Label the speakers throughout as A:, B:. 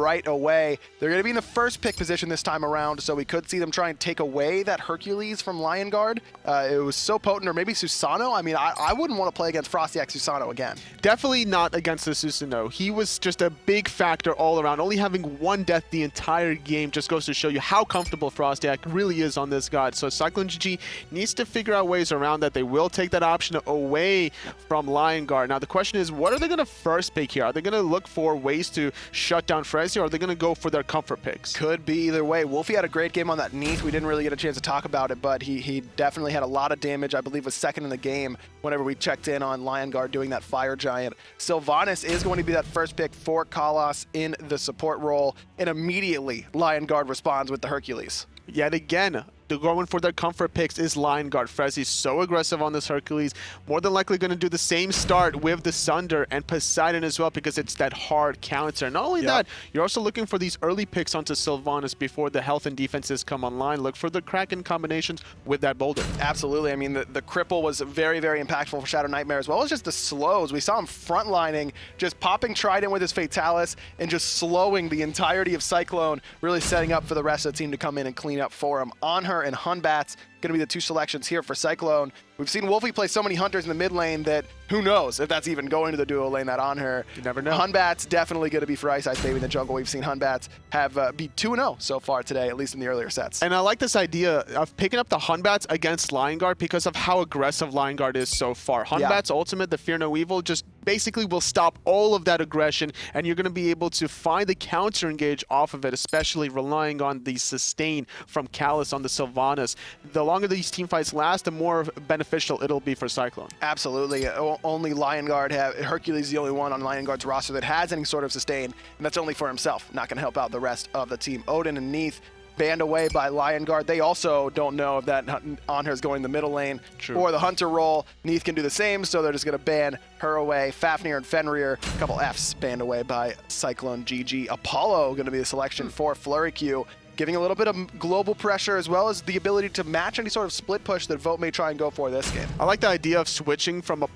A: right away. They're going to be in the first pick position this time around, so we could see them try and take away that Hercules from Lion Guard. It was so potent, or maybe Susanoo. I mean, I wouldn't want to play against Frosty X Susanoo again.
B: Definitely not against the Susanoo. He was just a big factor all around. Only having one death the entire game just goes to show you how comfortable Frosty X really is on this god. So CycloneGG needs to figure out ways around that. They will take that option away from Lion Guard. Now the question is, what are they going to first pick here? Are they going to look for ways to shut down Frezzy, or are they going to go for their comfort picks?
A: Could be either way. Wolfie had a great game on that Neath. We didn't really get a chance to talk about it, but he definitely had a lot of damage. I believe was second in the game whenever we checked in on Lion Guard doing that Fire Giant. Sylvanas is going to be that first pick for Kalos in the support role, and immediately Lion Guard responds with the Hercules.
B: Yet again, they're going for their comfort picks is Lion Guard. Frezzy's so aggressive on this Hercules. More than likely going to do the same start with the Sunder and Poseidon as well, because it's that hard counter. Not only that, you're also looking for these early picks onto Sylvanas before the health and defenses come online. Look for the Kraken combinations with that boulder.
A: Absolutely. I mean, the cripple was very, very impactful for Shadow Nightmare, as well as just the slows. We saw him frontlining, just popping Trident with his Fatalis and just slowing the entirety of Cyclone, really setting up for the rest of the team to come in and clean up for him. On her and Hunbats going to be the two selections here for Cyclone. We've seen Wolfie play so many Hunters in the mid lane that who knows if that's even going to the duo lane that on her.
B: You never know.
A: Hunbats definitely going to be for Ice Baby in the jungle. We've seen Hunbats have be 2-0 so far today, at least in the earlier sets.
B: And I like this idea of picking up the Hunbats against Lion Guard because of how aggressive Lion Guard is so far. Hunbats ultimate, the Fear No Evil, just basically will stop all of that aggression, and you're going to be able to find the counter engage off of it, especially relying on the sustain from Callus on the Sylvanas. The longer these team fights last, the more beneficial it'll be for Cyclone.
A: Absolutely. Only Lion Guard Hercules is the only one on Lion Guard's roster that has any sort of sustain, and that's only for himself. Not going to help out the rest of the team. Odin and Neath banned away by Lion Guard. They also don't know if that Anhur is going the middle lane or the Hunter role. Neath can do the same, so they're just going to ban her away. Fafnir and Fenrir, a couple Fs banned away by CycloneGG. Apollo going to be the selection for Flurryq, giving a little bit of global pressure as well as the ability to match any sort of split push that Vote may try and go for this game.
B: I like the idea of switching from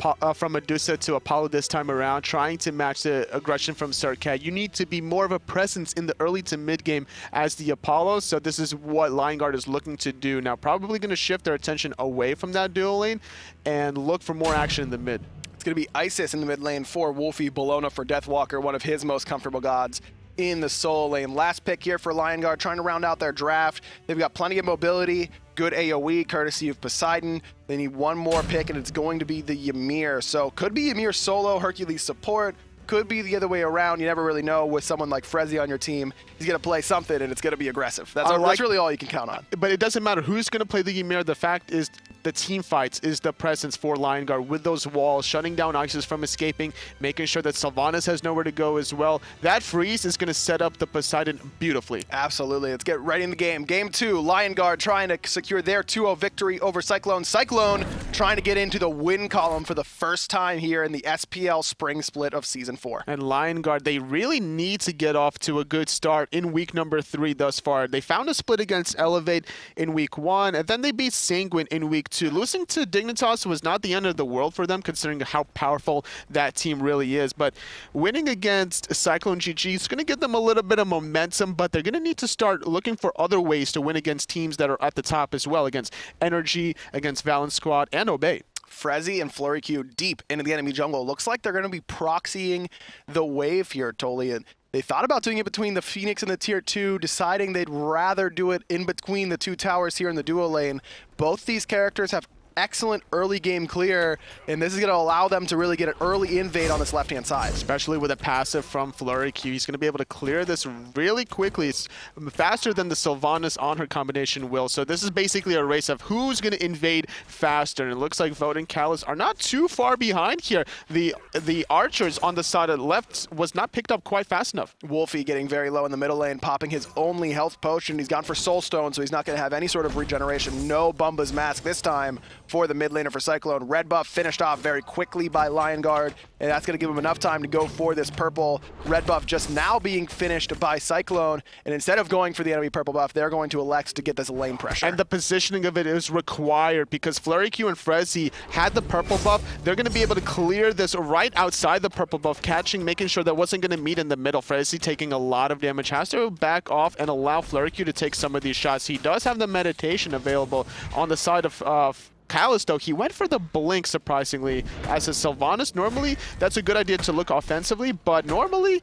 B: Medusa to Apollo this time around, trying to match the aggression from Surcat. You need to be more of a presence in the early to mid game as the Apollo, so this is what Lion Guard is looking to do. Now, probably going to shift their attention away from that dual lane and look for more action in the mid.
A: It's going to be Isis in the mid lane for Wolfie, Bologna for Deathwalker, one of his most comfortable gods in the solo lane. Last pick here for Lion Guard, trying to round out their draft. They've got plenty of mobility, good AoE, courtesy of Poseidon. They need one more pick, and it's going to be the Ymir. So could be Ymir solo, Hercules support. Could be the other way around. You never really know with someone like Frezzy on your team. He's going to play something, and it's going to be aggressive. That's really all you can count on.
B: But it doesn't matter who's going to play the Ymir. The fact is the team fights is the presence for Lion Guard with those walls, shutting down Isis from escaping, making sure that Sylvanas has nowhere to go as well. That freeze is going to set up the Poseidon beautifully.
A: Absolutely. Let's get right in the game. Game 2, Lion Guard trying to secure their 2-0 victory over Cyclone. Cyclone trying to get into the win column for the first time here in the SPL spring split of Season 4.
B: And Lion Guard, they really need to get off to a good start in week number 3 thus far. They found a split against Elevate in week 1, and then they beat Sanguine in week 2. Losing to Dignitas was not the end of the world for them, considering how powerful that team really is. But winning against CycloneGG is going to give them a little bit of momentum, but they're going to need to start looking for other ways to win against teams that are at the top as well, against Energy, against Valence Squad, and Obey.
A: Frezzy and Flurryq deep into the enemy jungle. Looks like they're going to be proxying the wave here, Tolly. And they thought about doing it between the Phoenix and the Tier 2, deciding they'd rather do it in between the two towers here in the duo lane. Both these characters have excellent early game clear, and this is going to allow them to really get an early invade on this left-hand side.
B: Especially with a passive from Flurryq, he's going to be able to clear this really quickly. It's faster than the Sylvanas on her combination will. So this is basically a race of who's going to invade faster. And it looks like Vote and Callus are not too far behind here. The archers on the side of the left was not picked up quite fast enough.
A: Wolfie getting very low in the middle lane, popping his only health potion. He's gone for Soul Stone, so he's not going to have any sort of regeneration. No Bumba's Mask this time. for the mid laner for Cyclone. Red buff finished off very quickly by Lion Guard, and that's going to give him enough time to go for this purple. Red buff just now being finished by Cyclone, and instead of going for the enemy purple buff, they're going to elect to get this lane pressure.
B: And the positioning of it is required because Flurry Q and Frezzy had the purple buff. They're going to be able to clear this right outside the purple buff, catching, making sure that wasn't going to meet in the middle. Frezzy taking a lot of damage, has to back off and allow Flurry Q to take some of these shots. He does have the meditation available on the side of Callus, though. He went for the blink, surprisingly, as a Sylvanas. Normally, that's a good idea to look offensively, but normally,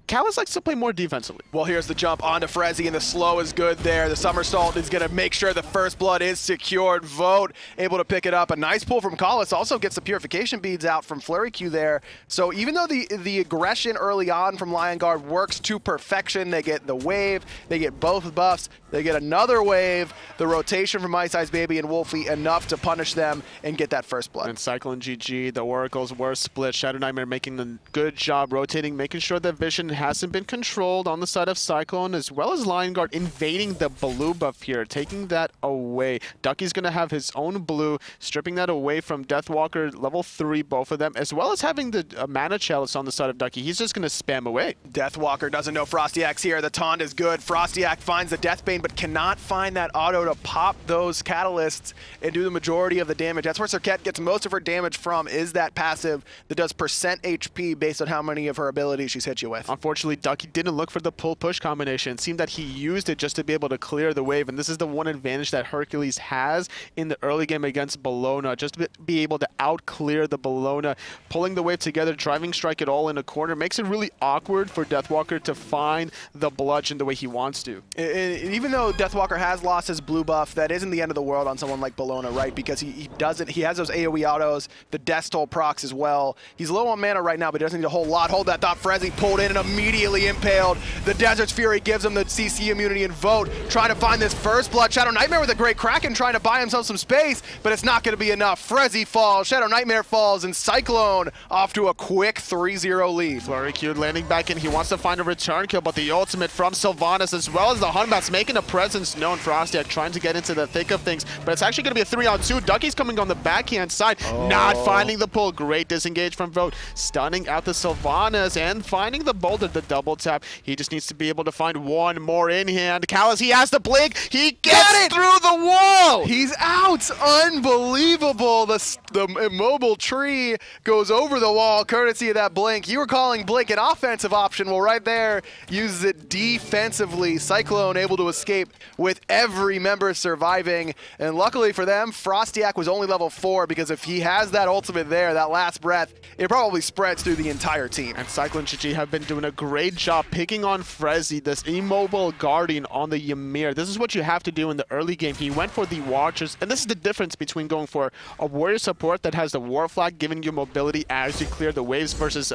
B: Callus likes to play more defensively.
A: Well, here's the jump onto Frezzy, and the slow is good there. The somersault is going to make sure the first blood is secured. Vote able to pick it up. A nice pull from Callus. Also gets the purification beads out from Flurry Q there. So even though the aggression early on from Lion Guard works to perfection, they get the wave, they get both buffs, they get another wave, the rotation from Ice Ice Baby and Wolfie enough to punish them and get that first blood.
B: And CycloneGG, the Oracles were split. Shadow Nightmare making a good job rotating, making sure that Vision hasn't been controlled on the side of Cyclone, as well as Lion Guard invading the blue buff here, taking that away. Ducky's going to have his own blue, stripping that away from Deathwalker, level 3, both of them, as well as having the mana chalice on the side of Ducky. He's just going to spam away.
A: Deathwalker doesn't know Frostyack's here. The taunt is good. Frostyak finds the Deathbane, but cannot find that auto to pop those catalysts and do the majority of the damage. That's where Serket gets most of her damage from, is that passive that does percent HP based on how many of her abilities she's hit you with.
B: Unfortunately, Ducky didn't look for the pull-push combination. It seemed that he used it just to be able to clear the wave, and this is the one advantage that Hercules has in the early game against Bologna, just to be able to out-clear the Bologna. Pulling the wave together, driving strike it all in a corner, makes it really awkward for Deathwalker to find the bludgeon the way he wants to.
A: Even though Deathwalker has lost his blue buff, that isn't the end of the world on someone like Bologna, right? Because he has those AoE autos, the Death Toll procs as well. He's low on mana right now, but he doesn't need a whole lot. Hold that thought. Frezzy pulled in and immediately impaled. The Desert's Fury gives him the CC immunity and Vote, trying to find this first blood. Shadow Nightmare with a great Kraken trying to buy himself some space, but it's not going to be enough. Frezzy falls, Shadow Nightmare falls, and Cyclone off to a quick 3-0 lead.
B: Flurry Q landing back in. He wants to find a return kill, but the ultimate from Sylvanas, as well as the Hunbats, making a presence known. Frostyak trying to get into the thick of things, but it's actually going to be a 3-on-2. Ducky's coming on the backhand side, not finding the pull. Great disengage from Vote, stunning out the Sylvanas and finding the boulder, the double tap. He just needs to be able to find one more in hand. Callus, he has the blink. He gets through the wall.
A: He's out. Unbelievable. The immobile tree goes over the wall courtesy of that blink. You were calling blink an offensive option. Well, right there, uses it defensively. Cyclone able to escape with every member surviving. And luckily for them, Frostyak was only level 4, because if he has that ultimate there, that last breath, it probably spreads through the entire team.
B: And CycloneGG have been doing a great job picking on Frezzy, this immobile guardian on the Ymir. This is what you have to do in the early game. He went for the Watchers, and this is the difference between going for a warrior support that has the War Flag giving you mobility as you clear the waves versus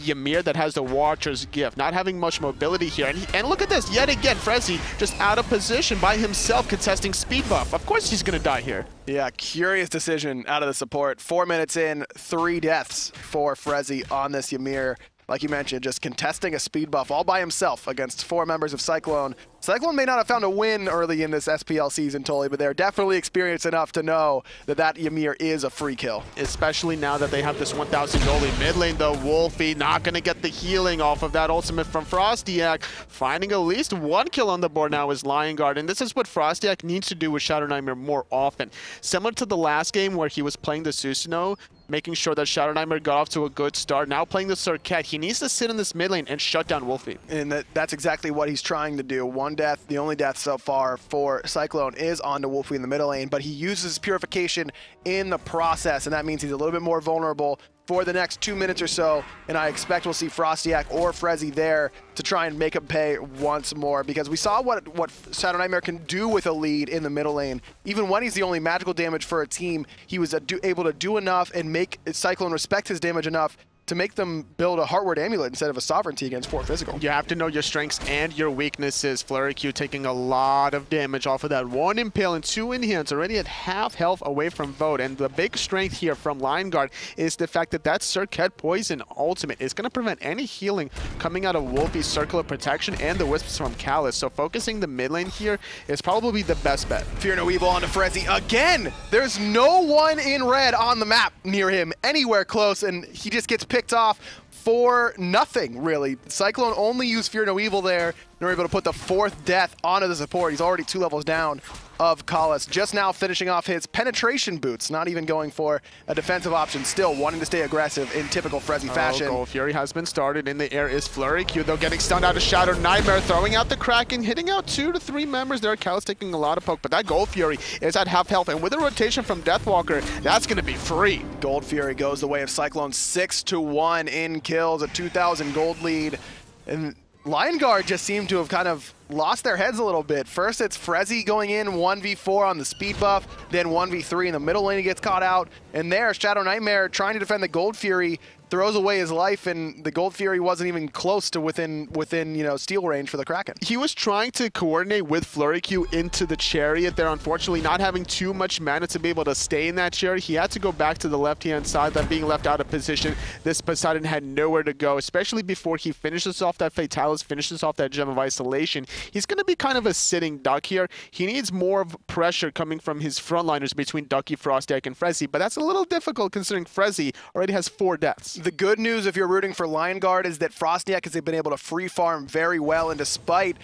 B: Ymir that has the Watcher's gift. Not having much mobility here. And look at this, yet again, Frezzy just out of position by himself contesting speed buff. Of course he's going to die here.
A: Yeah, curious decision out of the support. 4 minutes in, 3 deaths for Frezzy on this Ymir. Like you mentioned, just contesting a speed buff all by himself against 4 members of Cyclone. Cyclone may not have found a win early in this SPL season, Tully, but they're definitely experienced enough to know that that Ymir is a free kill.
B: Especially now that they have this 1,000 goalie mid lane, though. Wolfie not going to get the healing off of that ultimate from Frostyak. Finding at least 1 kill on the board now is Lion Guard, and this is what Frostyak needs to do with Shadow Nightmare more often. Similar to the last game where he was playing the Susanoo, making sure that Shadow Nightmare got off to a good start. Now playing the Serket, he needs to sit in this mid lane and shut down Wolfie.
A: And that's exactly what he's trying to do. 1 death, the only death so far for Cyclone is onto Wolfie in the middle lane, but he uses purification in the process, and that means he's a little bit more vulnerable for the next 2 minutes or so, and I expect we'll see Frostyak or Frezzy there to try and make him pay once more, because we saw what Shadow Nightmare can do with a lead in the middle lane. Even when he's the only magical damage for a team, he was able to do enough and make Cyclone respect his damage enough to make them build a Heartward Amulet instead of a Sovereignty against 4 physical.
B: You have to know your strengths and your weaknesses. Flurry Q taking a lot of damage off of that. 1 Impale and 2 Enhance, already at half health away from Vote. And the big strength here from Lion Guard is the fact that that Circuit Poison ultimate is going to prevent any healing coming out of Wolfie's Circle of Protection and the Wisps from Callus. So focusing the mid lane here is probably the best bet.
A: Fear No Evil onto Frezzy again. There's no one in red on the map near him, anywhere close, and he just gets picked off for nothing, really. Cyclone only used Fear No Evil there, and they're able to put the 4th death onto the support. He's already 2 levels down of Callus, just now finishing off his penetration boots, not even going for a defensive option, still wanting to stay aggressive in typical Frezzy fashion.
B: Gold Fury has been started. In the air is Flurry Q, though, getting stunned out of Shadow Nightmare, throwing out the Kraken, hitting out 2 to 3 members there. Callus taking a lot of poke, but that Gold Fury is at half health, and with a rotation from Deathwalker, that's going to be free.
A: Gold Fury goes the way of Cyclone, 6-1 in kills, a 2,000 gold lead, and Lion Guard just seemed to have kind of lost their heads a little bit. First, it's Frezzy going in 1v4 on the speed buff, then 1v3 in the middle lane. He gets caught out, and there, Shadow Nightmare trying to defend the Gold Fury, throws away his life, and the Gold Fury wasn't even close to within you know, steal range for the Kraken.
B: He was trying to coordinate with Flurry Q into the chariot there, unfortunately not having too much mana to be able to stay in that chariot. He had to go back to the left-hand side, that being left out of position. This Poseidon had nowhere to go, especially before he finishes off that Fatalis, finishes off that Gem of Isolation. He's going to be kind of a sitting duck here. He needs more of pressure coming from his frontliners between Ducky, Frostiak, and Frezzy, but that's a little difficult considering Frezzy already has 4 deaths.
A: The good news if you're rooting for Lion Guard is that Frostiak has been able to free farm very well, and despite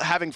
A: having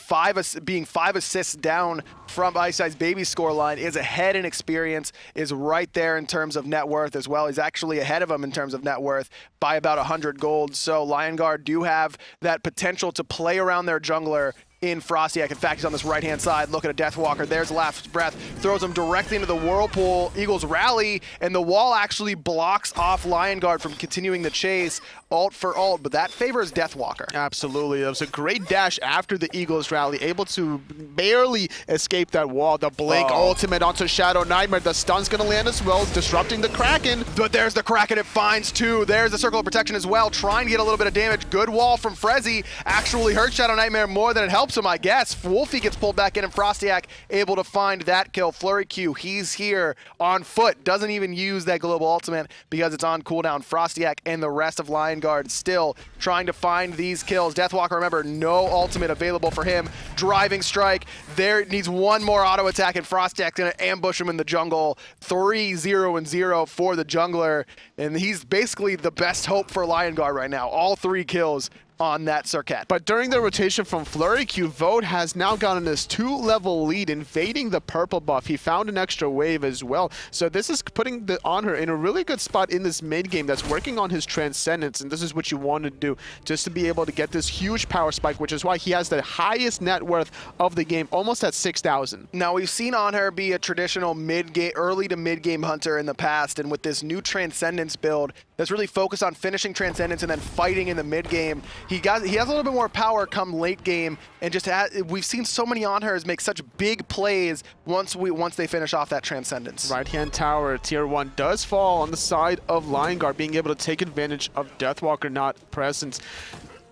A: being 5 assists down from Ice Ice Baby's scoreline, is ahead in experience, is right there in terms of net worth as well. He's actually ahead of him in terms of net worth by about 100 gold. So Lion Guard do have that potential to play around their jungler in Frostiak. In fact, he's on this right-hand side. Look at a Deathwalker. There's Last Breath. Throws him directly into the Whirlpool. Eagles rally, and the wall actually blocks off Lion Guard from continuing the chase. Ult for ult, but that favors Deathwalker.
B: Absolutely. It was a great dash after the Eagles rally, able to barely escape that wall. The Blink ultimate onto Shadow Nightmare. The stun's going to land as well, disrupting the Kraken.
A: But there's the Kraken. It finds 2. There's the Circle of Protection as well, trying to get a little bit of damage. Good wall from Frezzy. Actually hurt Shadow Nightmare more than it helps him, I guess. Wolfie gets pulled back in, and Frostiak able to find that kill. Flurry Q, he's here on foot. Doesn't even use that global ultimate because it's on cooldown. Frostiak and the rest of Lion Guard still trying to find these kills. Deathwalker, remember, no ultimate available for him. Driving Strike. There needs one more auto attack, and Frostiak's going to ambush him in the jungle. 3-0-0 for the jungler, and he's basically the best hope for Lion Guard right now. All 3 kills on that Circuit.
B: But during the rotation from Flurry Q, Vote has now gotten this 2-level lead, invading the purple buff. He found an extra wave as well. So this is putting the Honor in a really good spot in this mid game that's working on his Transcendence, and this is what you want to do, just to be able to get this huge power spike, which is why he has the highest net worth of the game, almost at 6,000.
A: Now, we've seen Honor be a traditional mid-game, early to mid-game hunter in the past, and with this new Transcendence build that's really focused on finishing Transcendence and then fighting in the mid-game, he has a little bit more power come late game, and just we've seen so many Honors make such big plays once they finish off that Transcendence.
B: Right-hand tower, tier 1 does fall on the side of Lion Guard, being able to take advantage of Deathwalker not present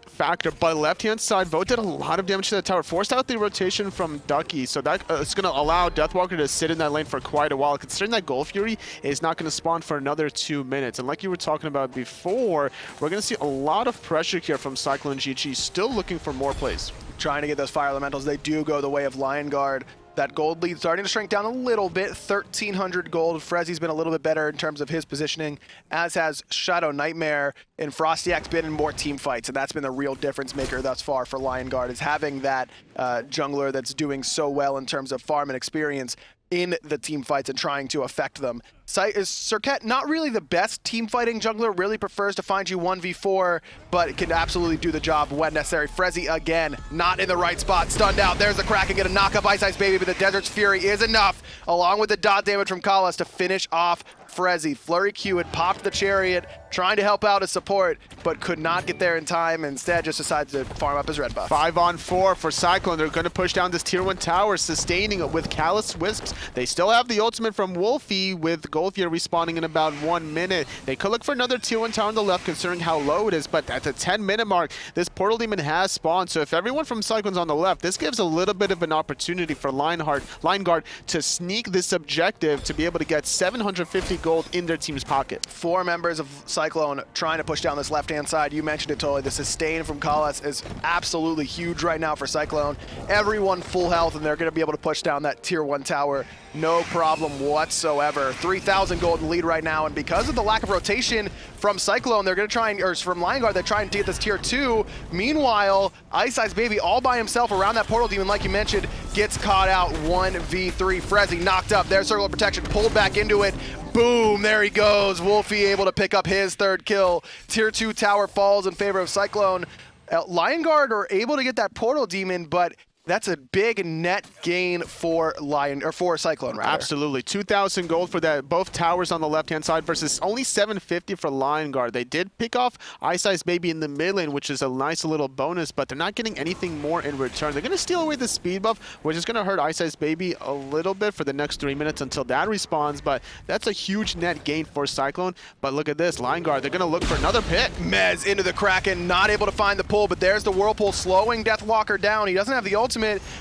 B: factor. But left-hand side, Vote did a lot of damage to that tower, forced out the rotation from Ducky, so that it's going to allow Deathwalker to sit in that lane for quite a while, considering that Gold Fury is not going to spawn for another 2 minutes. And like you were talking about before, we're going to see a lot of pressure here from CycloneGG, still looking for more plays.
A: Trying to get those fire elementals. They do go the way of Lion Guard. That gold lead starting to shrink down a little bit, 1,300 gold. Frezzy's been a little bit better in terms of his positioning, as has Shadow Nightmare, and Frostiak's been in more team fights, and that's been the real difference maker thus far for Lion Guard, is having that jungler that's doing so well in terms of farm and experience in the team fights and trying to affect them. Circuit, not really the best team fighting jungler, really prefers to find you 1v4, but can absolutely do the job when necessary. Frezzy again, not in the right spot, stunned out. There's the Kraken, get a knock up Ice Ice Baby, but the Desert's Fury is enough, along with the dot damage from Callus, to finish off Frezzy. Flurry Q had popped the chariot, trying to help out his support, but could not get there in time. Instead, just decides to farm up his red buff.
B: 5-on-4 for Cyclone. They're going to push down this tier 1 tower, sustaining it with Callous Wisps. They still have the ultimate from Wolfie, with Goldfear respawning in about 1 minute. They could look for another tier 1 tower on the left, considering how low it is, but at the 10-minute mark, this Portal Demon has spawned. So if everyone from Cyclone's on the left, this gives a little bit of an opportunity for Lineguard to sneak this objective to be able to get 750 gold in their team's pocket.
A: 4 members of Cyclone trying to push down this left-hand side. You mentioned it totally. The sustain from Kalas is absolutely huge right now for Cyclone. Everyone full health, and they're going to be able to push down that tier 1 tower. No problem whatsoever. 3,000 gold in lead right now, and because of the lack of rotation from Cyclone, they're going to try and, or from Lineguard, they're trying to get this tier 2. Meanwhile, Ice Baby all by himself around that Portal Demon, like you mentioned, gets caught out 1v3. Frezzy knocked up. Their circle of protection, pulled back into it. Boom, there he goes. Wolfie able to pick up his 3rd kill. Tier 2 tower falls in favor of Cyclone. Lineguard are able to get that Portal Demon, but that's a big net gain for Cyclone, rather.
B: Absolutely. 2,000 gold for that, both towers on the left-hand side versus only 750 for Lineguard. They did pick off Ice Baby in the mid lane, which is a nice little bonus, but they're not getting anything more in return. They're going to steal away the speed buff, which is going to hurt Ice Baby a little bit for the next 3 minutes until that respawns, but that's a huge net gain for Cyclone. But look at this, Lineguard, they're going to look for another pit.
A: Mez into the Kraken, not able to find the pull, but there's the Whirlpool slowing Deathwalker down. He doesn't have the ultimate,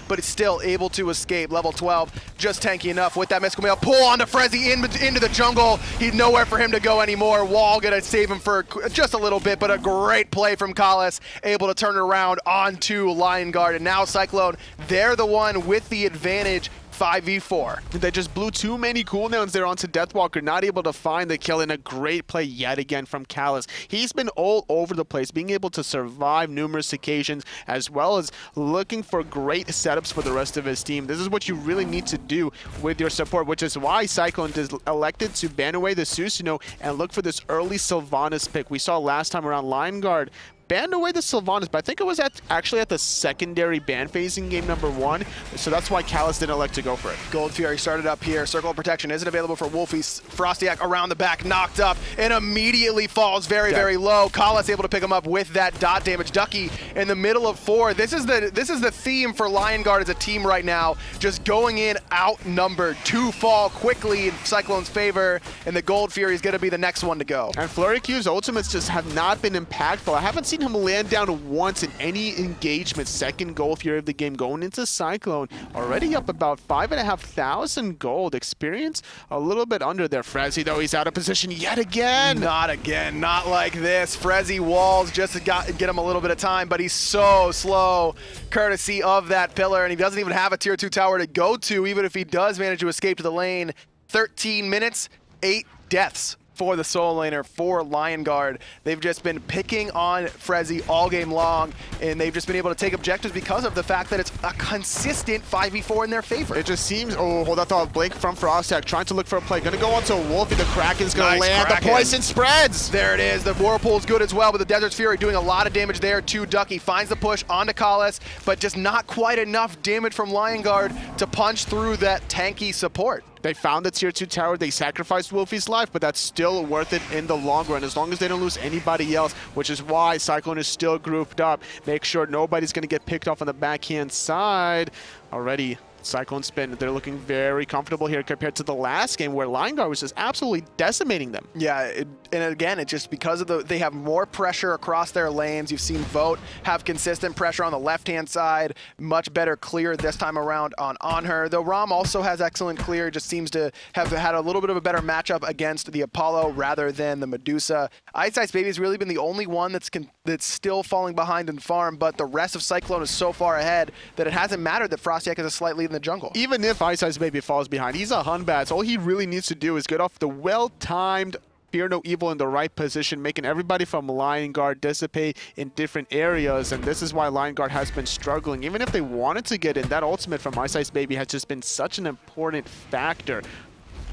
A: but it's still able to escape. Level 12, just tanky enough with that mystical mail. Pull onto Frezzy into the jungle. He's nowhere for him to go anymore. Wall gonna save him for just a little bit, but a great play from Kalas, able to turn it around onto Lineguard. And now Cyclone, they're the one with the advantage. 5v4.
B: They just blew too many cooldowns there onto Deathwalker, not able to find the kill, and a great play yet again from Kalas. He's been all over the place, being able to survive numerous occasions, as well as looking for great setups for the rest of his team. This is what you really need to do with your support, which is why Cyclone elected to ban away the Susanoo and look for this early Sylvanas pick. We saw last time around Lineguard banned away the Sylvanas, but I think it was actually at the secondary ban phase in game number 1, so that's why Kalas didn't elect to go for it.
A: Gold Fury started up here. Circle of protection isn't available for Wolfie. Frostyak around the back, knocked up, and immediately falls very, very low. Kalas able to pick him up with that dot damage. Ducky in the middle of 4. This is the theme for Lineguard as a team right now, just going in outnumbered. 2 fall quickly in Cyclone's favor, and the Gold Fury is going to be the next one to go.
B: And Flurry Q's ultimates just have not been impactful. I haven't seen him land down once in any engagement. Second Gold Fury of the game going into Cyclone. Already up about 5,500 gold. Experience a little bit under there. Frezzy, though, he's out of position yet again.
A: Not again. Not like this. Frezzy walls just to get him a little bit of time, but he's so slow, courtesy of that pillar, and he doesn't even have a tier 2 tower to go to, even if he does manage to escape to the lane. 13 minutes, 8 deaths for the solo laner, for Lineguard. They've just been picking on Frezzy all game long, and they've just been able to take objectives because of the fact that it's a consistent 5v4 in their favor.
B: It just seems, oh, hold that thought, Blink from Frostyak, trying to look for a play. Gonna go onto Wolfie, the Kraken's gonna land, the poison spreads!
A: There it is, the Whirlpool's good as well, but the Desert's Fury doing a lot of damage there to Ducky. Finds the push onto Kalas, but just not quite enough damage from Lineguard to punch through that tanky support.
B: They found the tier 2 tower, they sacrificed Wolfie's life, but that's still worth it in the long run, as long as they don't lose anybody else, which is why Cyclone is still grouped up. Make sure nobody's gonna get picked off on the backhand side. Already, Cyclone spin, they're looking very comfortable here compared to the last game where Lineguard was just absolutely decimating them.
A: Yeah, and again, it's just because of they have more pressure across their lanes. You've seen Vote have consistent pressure on the left-hand side, much better clear this time around on her. Though Rom also has excellent clear, just seems to have had a little bit of a better matchup against the Apollo rather than the Medusa. Ice Baby has really been the only one that's still falling behind in farm, but the rest of Cyclone is so far ahead that it hasn't mattered that Frostyak has a slight lead in the jungle.
B: Even if Ice Baby falls behind, he's a Hunbat. All he really needs to do is get off the well-timed Fear No Evil in the right position, making everybody from Lineguard dissipate in different areas, and this is why Lineguard has been struggling. Even if they wanted to get in, that ultimate from Ice Baby has just been such an important factor.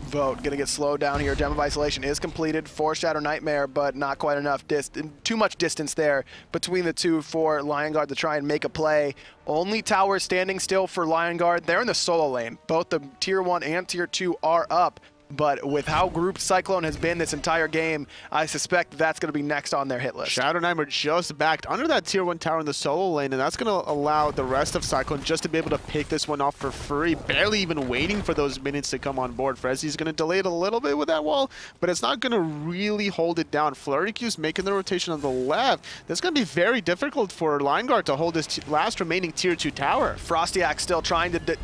A: Vote gonna get slowed down here. Gem of Isolation is completed for Shadow Nightmare, but not quite enough too much distance there between the two for Lineguard to try and make a play. Only tower standing still for Lineguard. They're in the solo lane. Both the tier 1 and tier 2 are up. but with how grouped Cyclone has been this entire game, I suspect that's going to be next on their hit list.
B: Shadow Nightmare just backed under that tier 1 tower in the solo lane, and that's going to allow the rest of Cyclone just to be able to pick this one off for free, barely even waiting for those minions to come on board. Frezzy's going to delay it a little bit with that wall, but it's not going to really hold it down. Flurry Q's making the rotation on the left. That's going to be very difficult for Lineguard to hold this last remaining tier 2 tower.
A: Frostyak still trying to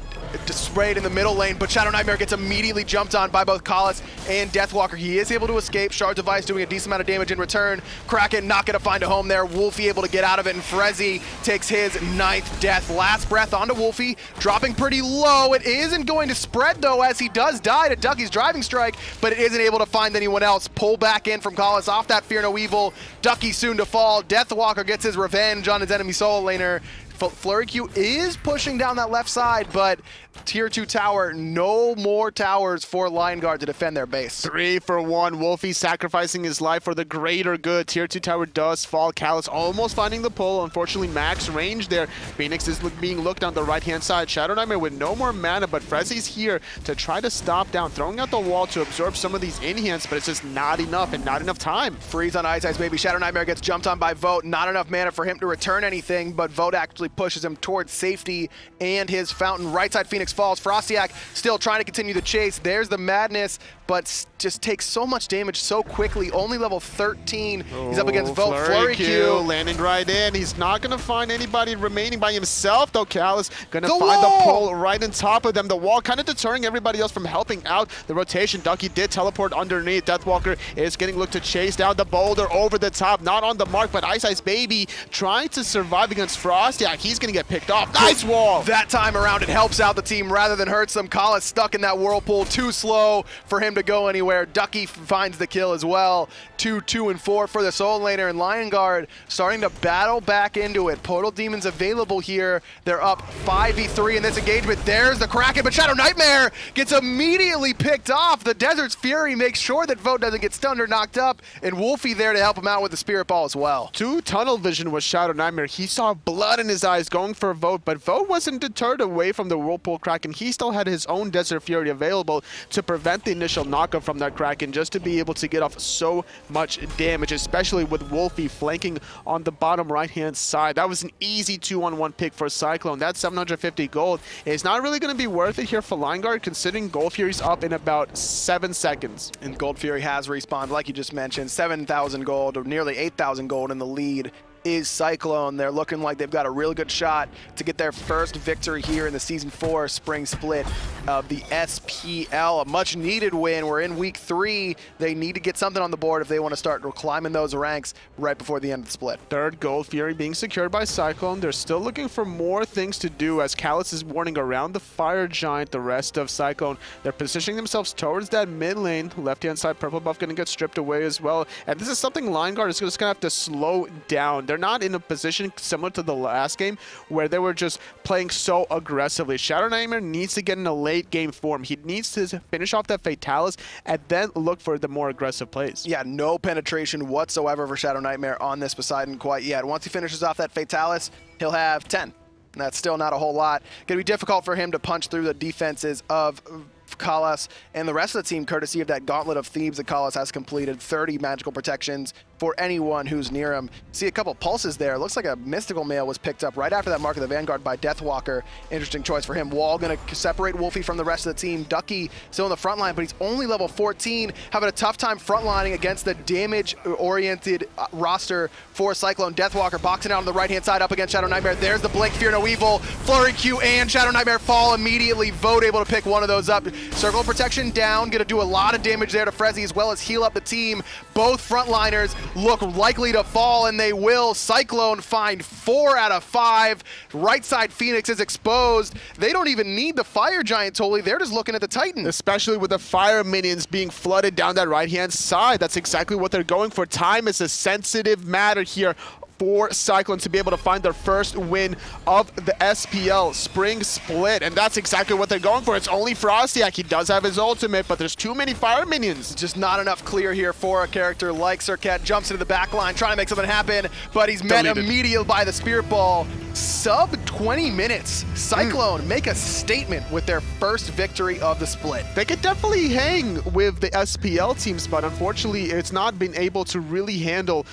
A: spray it in the middle lane, but Shadow Nightmare gets immediately jumped on by both Kalas and Deathwalker. He is able to escape. Shard Device doing a decent amount of damage in return. Kraken not going to find a home there. Wolfie able to get out of it, and Frezzy takes his 9th death. Last breath onto Wolfie, dropping pretty low. It isn't going to spread, though, as he does die to Ducky's driving strike, but it isn't able to find anyone else. Pull back in from Kalas off that Fear No Evil. Ducky soon to fall. Deathwalker gets his revenge on his enemy solo laner. Flurry Q is pushing down that left side, but tier 2 tower, no more towers for Lineguard to defend their base.
B: 3 for 1. Wolfie sacrificing his life for the greater good. Tier 2 tower does fall. Kalas almost finding the pull. Unfortunately, max range there. Phoenix is being looked on the right-hand side. Shadow Nightmare with no more mana, but Frezzy's here to try to stop down, throwing out the wall to absorb some of these in-hands, but it's just not enough and not enough time.
A: Freeze on Ice Ice Baby. Shadow Nightmare gets jumped on by Vote. Not enough mana for him to return anything, but Vote actually pushes him towards safety and his fountain. Right side Phoenix falls. Frostyak still trying to continue the chase. There's the madness, but just takes so much damage so quickly. Only level 13. He's up against Vote. Flurry Q
B: landing right in. He's not going to find anybody remaining by himself, though. Kalas going to find the pull right on top of them. The wall kind of deterring everybody else from helping out the rotation. Ducky did teleport underneath. Deathwalker is getting looked to chase down the boulder over the top. Not on the mark, but Ice Ice Baby trying to survive against Frostyak. He's going to get picked off. Nice wall!
A: That time around, it helps out the team rather than hurts them. Kalas stuck in that whirlpool. Too slow for him to go anywhere. Ducky finds the kill as well. 2, 2, and 4 for the solo laner, and Lineguard starting to battle back into it. Portal Demons available here. They're up 5v3 in this engagement. There's the Kraken, but Shadow Nightmare gets immediately picked off. The Desert's Fury makes sure that Vote doesn't get stunned or knocked up, and Wolfie there to help him out with the Spirit Ball as well.
B: 2 tunnel vision was Shadow Nightmare. He saw blood in his eyes going for Vote, but Vote wasn't deterred away from the Whirlpool Kraken. He still had his own Desert Fury available to prevent the initial knockup from that Kraken, just to be able to get off so much damage, especially with Wolfie flanking on the bottom right-hand side. That was an easy 2-on-1 pick for Cyclone. That 750 gold is not really going to be worth it here for Lineguard, considering Gold Fury's up in about 7 seconds.
A: And Gold Fury has respawned, like you just mentioned, 7,000 gold, or nearly 8,000 gold in the lead is Cyclone. They're looking like they've got a really good shot to get their first victory here in the Season 4 spring split of the SPL. A much needed win. We're in week 3. They need to get something on the board if they want to start climbing those ranks right before the end of the split.
B: Third Gold Fury being secured by Cyclone. They're still looking for more things to do as Kalas is warning around the Fire Giant. The rest of Cyclone, they're positioning themselves towards that mid lane. Left-hand side purple buff going to get stripped away as well. And this is something Lineguard is just going to have to slow down. They're not in a position similar to the last game where they were just playing so aggressively. Shadow Nightmare needs to get in a late game form. He needs to finish off that Fatalis and then look for the more aggressive plays.
A: Yeah, no penetration whatsoever for Shadow Nightmare on this Poseidon quite yet. Once he finishes off that Fatalis, he'll have 10. That's still not a whole lot. Going to be difficult for him to punch through the defenses of Kalas and the rest of the team, courtesy of that Gauntlet of Thebes that Kalas has completed. 30 magical protections for anyone who's near him. See a couple pulses there. Looks like a Mystical Mail was picked up right after that Mark of the Vanguard by Deathwalker. Interesting choice for him. Wall going to separate Wolfie from the rest of the team. Ducky still in the front line, but he's only level 14, having a tough time frontlining against the damage-oriented roster for Cyclone. Deathwalker boxing out on the right-hand side up against Shadow Nightmare. There's the Blink, Fear No Evil. Flurry Q and Shadow Nightmare fall immediately. Vote able to pick one of those up. Circle of Protection down. Going to do a lot of damage there to Frezzy as well as heal up the team. Both frontliners look likely to fall, and they will. Cyclone find 4 out of 5. Right side Phoenix is exposed. They don't even need the Fire Giant totally. They're just looking at the Titan.
B: Especially with the Fire minions being flooded down that right-hand side. That's exactly what they're going for. Time is a sensitive matter here for Cyclone to be able to find their first win of the SPL Spring Split, and that's exactly what they're going for. It's only Frostyak. He does have his ultimate, but there's too many Fire minions.
A: Just not enough clear here for a character like Serket. Jumps into the back line, trying to make something happen, but he's met immediately by the Spirit Ball. Sub 20 minutes, Cyclone make a statement with their first victory of the split.
B: They could definitely hang with the SPL teams, but unfortunately, it's not been able to really handle